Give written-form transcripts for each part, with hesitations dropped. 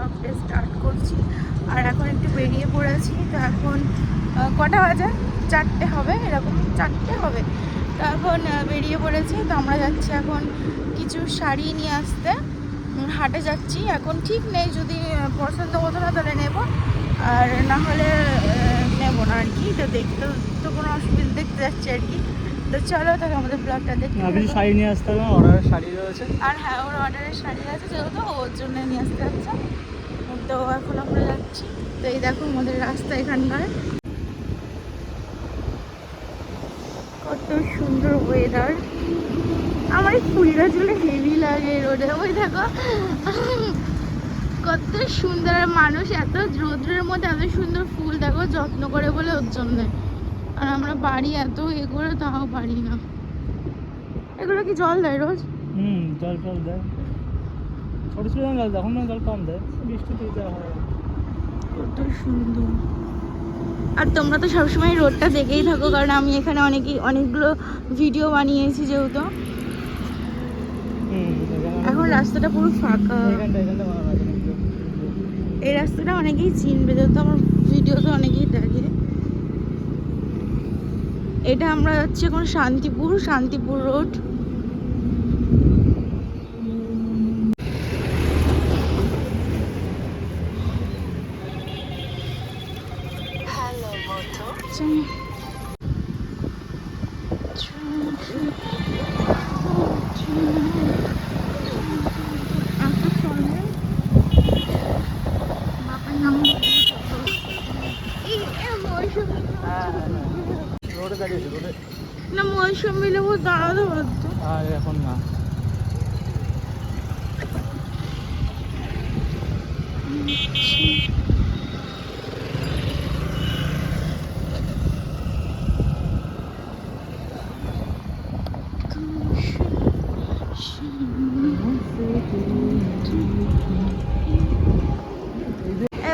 ব্লগটা স্টার্ট করছি। আর এখন একটু বেরিয়ে পড়েছি। তো এখন কটা বাজে, 4টে হবে, এরকম 4টে হবে। তো এখন বেরিয়ে পড়েছি। তো আমরা যাচ্ছি এখন কিছু শাড়ি নিয়ে আসতে, হাটে যাচ্ছি। এখন ঠিক নেই, যদি পছন্দ হতো না তাহলে নেব, আর না হলে নেব না আর কি। তো দেখতে তো কোনো অসুবিধা, দেখতে যাচ্ছি আর কি। তো চলো তাহলে আমাদের ব্লগটা দেখি। আপনি শাড়ি নিয়ে আসতে হবে, অর্ডারের শাড়ি রয়েছে। আর হ্যাঁ, ওর অর্ডারের শাড়ি আছে যেহেতু, ওর জন্য নিয়ে আসতে হচ্ছে। তো এখন আমরা যাচ্ছি। তো এই দেখো আমাদের রাস্তা এখানকার, কত সুন্দর ওয়েদার। আমার এই ফুল গাছগুলো হেভি লাগে রোডে। ওই দেখো কত সুন্দর, আর মানুষ এত রৌদ্রের মধ্যে এত সুন্দর ফুল দেখো যত্ন করে বলে ওর জন্য। আর আমরা বাড়ি এত করে তাও পারি না। এগুলো কি জল দেয় রোজ? জল টল দেয়, ছোটো ছোটো জল দেয়, এখন জল কম দেয়, বৃষ্টিতে দেওয়া হয়। কত সুন্দর। আর তোমরা তো সবসময় রোডটা দেখেই থাকো, কারণ আমি এখানে অনেকগুলো ভিডিও বানিয়েছি যেহেতু। এখন রাস্তাটা পুরো ফাঁকা। এই রাস্তাটা অনেকেই চিনবে যেহেতু আমার ভিডিওতে অনেকেই দেখে। এটা আমরা যাচ্ছি এখন শান্তিপুর রোড। না, মৌসুমি লেবু দাঁড়াতে পারতো। আর এখন না।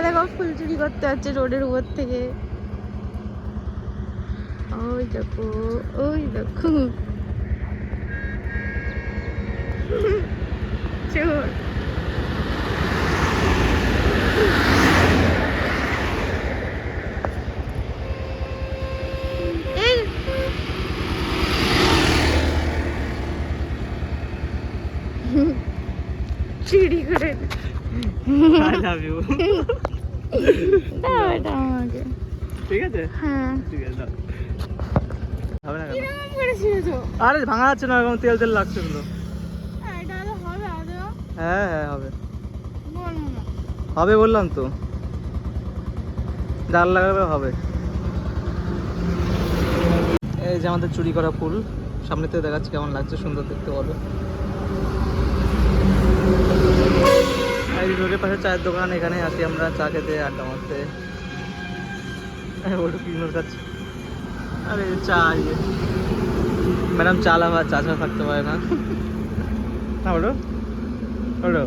দেখো ফুল চুরি করতে হচ্ছে রোডের উপর থেকে। ওই দেখো, ওই দেখো চোর। চুরি করে আই লাভ ইউ। দাও এটা আমাকে। ঠিক আছে, হ্যাঁ, ঠিক আছে, দাও। হবে না কেন? কিরকম করে ছিঁড়েছো? আরে ভাঙা যাচ্ছে না, এরকম তেল তেল লাগছে এগুলো। এটা আদৌ হবে আদৌ? হ্যাঁ হ্যাঁ হবে, বলো না। হবে বললাম তো, জাল লাগাবে হবে। এই যে আমাদের চুরি করা ফুল, সামনে থেকে দেখাচ্ছি কেমন লাগছে, সুন্দর দেখতে বলো। এই রোডের পাশে চায়ের দোকান, এখানে আসি আমরা চা খেতে, আড্ডা মারতে। ওটু কিনোর খাচ্ছে। আরে চা, ম্যাডাম চা লাভা, চা ছাড়া থাকতে পারে না। না ওটো ওটো